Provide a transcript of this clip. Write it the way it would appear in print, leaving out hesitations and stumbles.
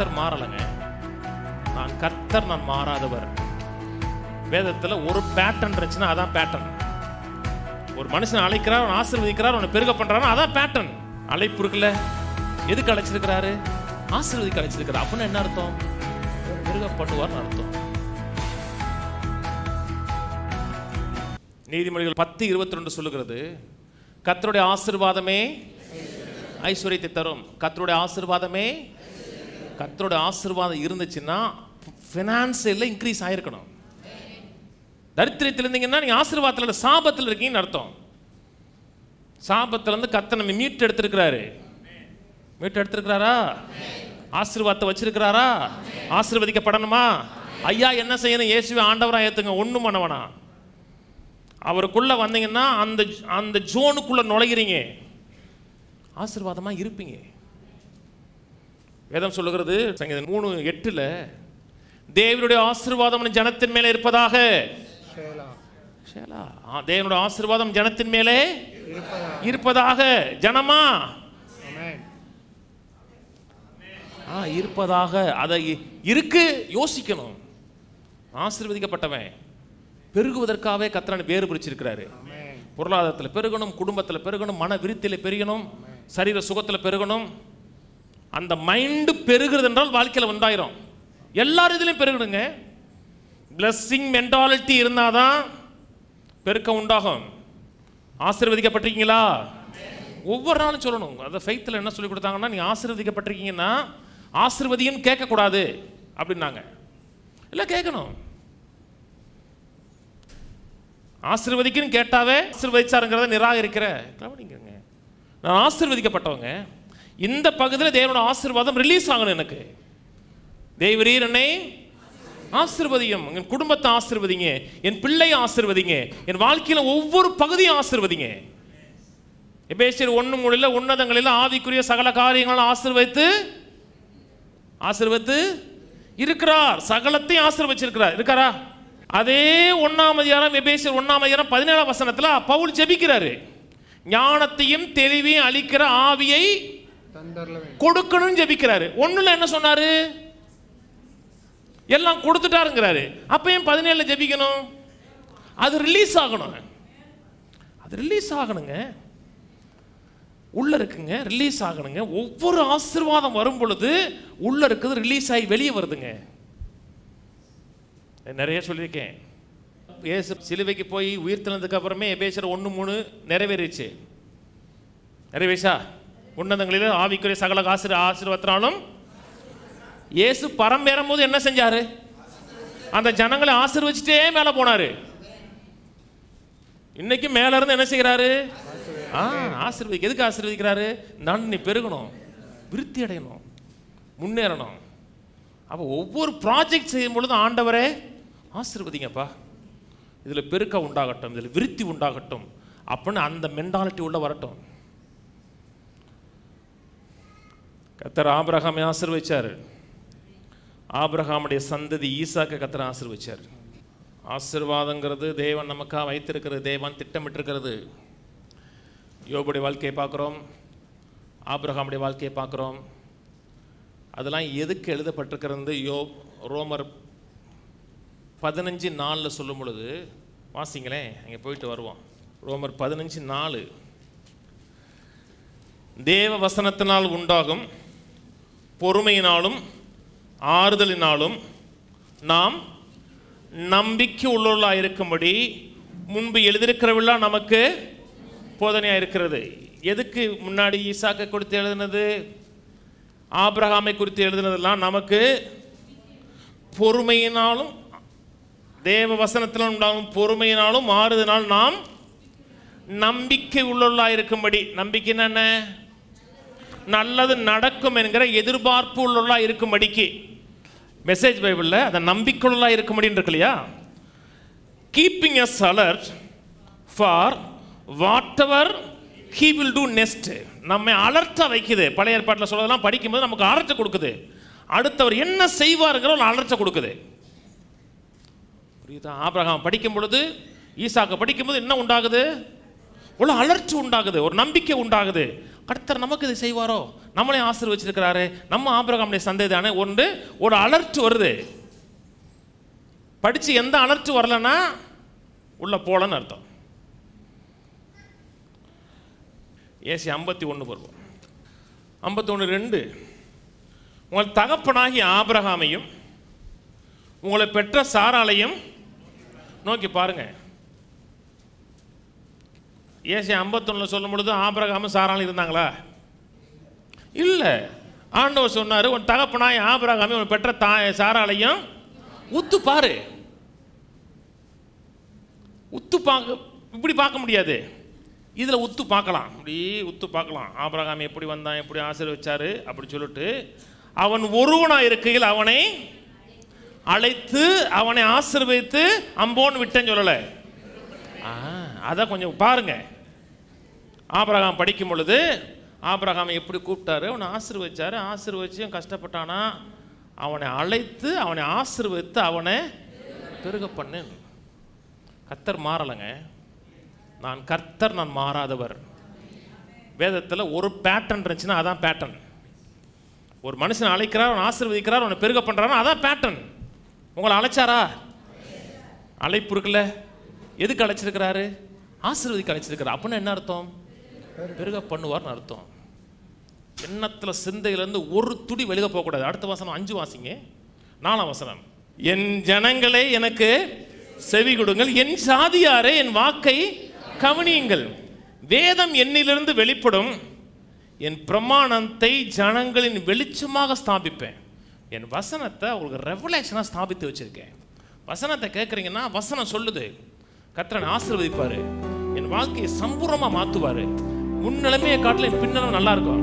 கர்த்தர் மாறலைங்க. நான் கர்த்தர், நான் மாறாதவர். வேதத்துல ஒரு பேட்டர்ன் இருந்துச்சுன்னா அதான் பேட்டர்ன். ஒரு மனுஷன் அழைக்கிறார், அவன் ஆசீர்வதிக்கிறார், அவனை பெருக பண்றாரு, அதான் பேட்டர்ன். அழைப்பு இருக்குல்ல, எதுக்கு அழைச்சிருக்கிறாரு? ஆசீர்வதிக்க அழைச்சிருக்கிறார். அப்படின்னா என்ன அர்த்தம்? பெருக பண்ணுவார்னு அர்த்தம். நீதிமொழிகள் 10:22 சொல்லுகிறது, கர்த்தருடைய ஆசீர்வாதமே ஐஸ்வர்யத்தை தரும். கர்த்தருடைய ஆசீர்வாதமே, கர்த்தருடைய ஆசீர்வாதம் இருந்துச்சுன்னா ஃபினான்சியல்ல இன்க்ரீஸ் ஆயிருக்கணும். தரித்திரத்தில் இருந்தீங்கன்னா நீங்க ஆசீர்வாதத்துல சாபத்தில் இருக்கீங்கன்னு அர்த்தம். சாபத்துல இருந்து கர்த்தர் நம்ம மீட் எடுத்திருக்கிறாரு. மீட் எடுத்திருக்கிறாரா? ஆசீர்வாதத்தை வச்சிருக்கிறாரா? ஆசீர்வதிக்கப்படணுமா? ஐயா என்ன செய்யணும்? இயேசுவை ஆண்டவரா ஏத்துங்க. ஒண்ணும் பண்ணவனா. அவருக்குள்ள வந்தீங்கன்னா அந்த ஜோனுக்குள்ள நுழைகிறீங்க, ஆசீர்வாதமா இருப்பீங்க. வேதம் சொல்லுகிறது சங்கீதம் 3:8, தேவனுடைய ஆசீர்வாதம் ஜனத்தின் மேலே இருப்பதாக. தேவனுடைய ஆசீர்வாதம் ஜனத்தின் மேலே இருப்பதாக. ஜனமா இருப்பதாக. அதை இருக்கு யோசிக்கணும். ஆசீர்வதிக்கப்பட்டவன் பெருகுவதற்காகவே கர்த்தர் வேறு பிரிச்சிருக்கிறாரு. பொருளாதாரத்தில் பெருகணும், குடும்பத்தில் பெருகணும், மன விருத்தியில் பெருகணும், சரீர சுகத்தில் பெருகணும். அந்த மைண்டு பெருகிறது என்றால் வாழ்க்கையில் உண்டாயிரும். எல்லாரும் இதுலையும் பெருகணுங்க. பிளஸ்ஸிங் மென்டாலிட்டி இருந்தாதான் பெருக்கம் உண்டாகும். ஆசீர்வதிக்கப்பட்டிருக்கீங்களா? ஒவ்வொரு நாளும் சொல்லணும். அதை ஃபெய்த்தில் என்ன சொல்லி கொடுத்தாங்கன்னா, நீ ஆசீர்வதிக்கப்பட்டிருக்கீங்கன்னா ஆசீர்வதியும் கேட்கக்கூடாது அப்படின்னாங்க. இல்லை, கேட்கணும். ஆசீர்வதிக்குன்னு கேட்டாவே ஆசீர்வதிச்சாருங்கிறத நிராகரிக்கிற கவனிங்க. நான் ஆசீர்வதிக்கப்பட்டவங்க. இந்த பகுதியில் தேவனோட ஆசீர்வாதம் ரிலீஸ் ஆகணும் எனக்கு. தேவரீர் என்னை ஆசீர்வதியும், என் குடும்பத்தை ஆசீர்வதிங்க, என் பிள்ளையை ஆசீர்வதிங்க, என் வாழ்க்கையில் ஒவ்வொரு பகுதியும் ஆசீர்வதிங்க. எபேசியர் 1:3 உன்னதங்களில் ஆவிக்குரிய சகல காரியங்களும் ஆசீர்வதித்து இருக்கிறார். சகலத்தையும் ஆசீர்வதிச்சிருக்கிறார். இருக்காரா? அதே 1ஆம் அதிகாரம் எபேசியர் 1ஆம் அதிகாரம் 17ஆம் வசனத்துல பவுல் ஜெபிக்கிறாரு. ஞானத்தையும் தெளிவையும் அளிக்கிற ஆவியை கொடுக்கணும் ஜெபிக்கிறாரு. ஒண்ணுல என்ன சொன்னாரு? எல்லாம் கொடுத்துட்டாருங்கிறாரு. அப்ப ஏன் 17ல ஜெபிக்கணும்? அது ரிலீஸ் ஆகணும். அது ரிலீஸ் ஆகணுங்க. உள்ள இருக்குங்க, ரிலீஸ் ஆகணுங்க. ஒவ்வொரு ஆசீர்வாதம் வரும் பொழுது உள்ள இருக்குது ரிலீஸ் ஆகி வெளியே வருதுங்க. நிறைய சொல்லியிருக்கேன். இயேசு சிலுவைக்கு போய் உயிர்த்தெழுந்ததுக்கு அப்புறமே எபேசியர் 1:3 நிறைவேறிச்சு. நிறைவேச்சா? உன்னதங்களில் ஆவிக்குரிய சகல ஆசீர்வாதத்தினாலும். இயேசு பரம் ஏறும்போது என்ன செஞ்சாரு? அந்த ஜனங்களை ஆசீர்வதிச்சுட்டே மேலே போனாரு. இன்னைக்கு மேல இருந்து என்ன செய்கிறாரு? ஆசீர்வதிக்க. எதுக்கு ஆசீர்வதிக்கிறாரு? நான் நீ பெருகணும், விருத்தி அடையணும், முன்னேறணும். அப்போ ஒவ்வொரு ப்ராஜெக்ட் செய்யும் பொழுது ஆண்டவரே ஆசீர்வதிங்கப்பா, இதில் பெருக்க உண்டாகட்டும், இதில் விருத்தி உண்டாகட்டும் அப்படின்னு அந்த மென்டாலிட்டி உள்ள வரட்டும். கர்த்தர் ஆபிரகாமை ஆசீர்வதிச்சார். ஆபிரகாமுடைய சந்ததி ஈசாக்கை கர்த்தர் ஆசீர்வதிச்சார். ஆசீர்வாதங்கிறது தேவன் நமக்காக வைத்திருக்கிறது, தேவன் திட்டமிட்டிருக்கிறது. யோபுடைய வாழ்க்கையை பார்க்குறோம், ஆபிரகாமுடைய வாழ்க்கையை பார்க்குறோம். அதெல்லாம் எதுக்கு எழுதப்பட்டிருக்கிறது? ரோமர் 15:4 சொல்லும் பொழுது வாசிங்களேன், அங்கே போயிட்டு வருவோம். ரோமர் 15:4, தேவ வசனத்தினால் உண்டாகும் பொறுமையினாலும் ஆறுதலினாலும் நாம் நம்பிக்கை உள்ளவர்களாக இருக்கும்படி முன்பு எழுதியிருக்கிறவெல்லாம் நமக்கு போதனையாக இருக்கிறது. எதுக்கு முன்னாடி ஈசாக்கை கொடுத்து எழுதினது, ஆபிரகாமை குறித்து எழுதினதெல்லாம் நமக்கு பொறுமையினாலும் தேவ வசனத்தினால் உண்டாகும் பொறுமையினாலும் ஆறுதலினால் நாம் நம்பிக்கை உள்ளவர்களாக இருக்கும்படி. நம்பிக்கைன்னா என்ன? நல்லது நடக்கும் என்கிற எதிர்பார்ப்பு உள்ளவர்களாக இருக்கும்படிக்கு. மெசேஜ் பைபிளில் அதை நம்பிக்கை உள்ளவர்களாக இருக்கும்படின்னு இருக்கு இல்லையா? Keeping us alert for whatever he will do next. நம்ம அலர்ட்டாக வைக்குது. பழைய ஏற்பாட்டில் சொல்றதெல்லாம் படிக்கும்போது நமக்கு அலர்ட்டை கொடுக்குது. அடுத்தவர் என்ன செய்வாருங்கிற ஒரு அலர்ட்டை கொடுக்குது. புரியுதா? ஆபிரகாம் படிக்கும் பொழுது, ஈசாக்கு படிக்கும்போது என்ன உண்டாகுது? ஒரு அலர்ச்சி உண்டாகுது, ஒரு நம்பிக்கை உண்டாகுது. கர்த்தர் நமக்கு இதை செய்வாரோ, நம்மளே ஆசீர்வச்சிருக்கிறாரு, நம்ம ஆபிரகாமுடைய சந்ததி தானே, ஒரு அலர்ச்சி வருது. படித்து எந்த அலர்ச்சி வரலன்னா உள்ள போலன்னு அர்த்தம். ஏசி 51 வருவோம். 51:2 உங்கள் தகப்பனாகிய ஆபிரகாமையும் உங்களை பெற்ற சாராளையும் நோக்கி பாருங்க. ஏசி 51 சொல்லும் பொழுது ஆபிரகாமும் சாராளும் இருந்தாங்களா? இல்லை. ஆண்டவர் சொன்னார், உன் தகப்பனாய் ஆபிரகாமையும் உங்களை பெற்ற சாராளையும் உத்து பாரு. உத்து பார்க்க இப்படி பார்க்க முடியாது, இதில் உத்து பார்க்கலாம், அப்படி உத்து பார்க்கலாம். ஆபிரகாம் எப்படி வந்தான், எப்படி ஆசீர்வச்சாரு அப்படி சொல்லிட்டு, அவன் ஒருவனாக இருக்கையில் அவனை அழைத்து அவனை ஆசீர்வதித்து அம்போன்னு விட்டேன்னு சொல்லலை. அதான் கொஞ்சம் பாருங்க. ஆபிரகாம் படிக்கும் பொழுது ஆபிரகாமை எப்படி கூப்பிட்டாரு, அவனை ஆசீர்வதிச்சாரு, ஆசீர்வதிச்சு கஷ்டப்பட்டானா, அவனை அழைத்து அவனை ஆசீர்வதித்து அவனை பெருக பண்ணு. கர்த்தர் மாறலைங்க. நான் கர்த்தர், நான் மாறாதவர். வேதத்தில் ஒரு பேட்டர்ன் இருந்துச்சுன்னா அதான் பேட்டர்ன். ஒரு மனுஷனை அழைக்கிறார், அவனை ஆசீர்வதிக்கிறார், அவனை பெருக பண்ணுறாரு, அதான் பேட்டர்ன். உங்களை அழைச்சாரா? அழைப்பு இருக்குல்ல, எதுக்கு அழைச்சிருக்கிறாரு? ஆசீர்வதிக்க அழைச்சிருக்கிறார். அப்படின்னா என்ன அர்த்தம்? பெருக பண்ணுவார்னு அர்த்தம். எண்ணத்தில் சிந்தையிலேருந்து ஒரு துடி வெளியே போகக்கூடாது. அடுத்த வசனம் 5 வாசிங்க. 4ஆம் வசனம். என் ஜனங்களே எனக்கு செவி கொடுங்கள், என் சாதியாரே என் வாக்கை கவனியுங்கள். வேதம் என்னிலிருந்து வெளிப்படும், என் பிரமாணத்தை ஜனங்களின் வெளிச்சமாக ஸ்தாபிப்பேன். என் வசனத்தை உங்களுக்கு ரெவலேஷனாக ஸ்தாபித்து வச்சுருக்கேன். வசனத்தை கேட்குறீங்கன்னா வசனம் சொல்லுது, கர்த்தர் ஆசீர்வதிப்பார், என் வாழ்க்கையை சம்பூர்ணமாக மாற்றுவார், முன்னிலைமையை காட்டில் என் பின்னலும் நல்லா இருக்கும்.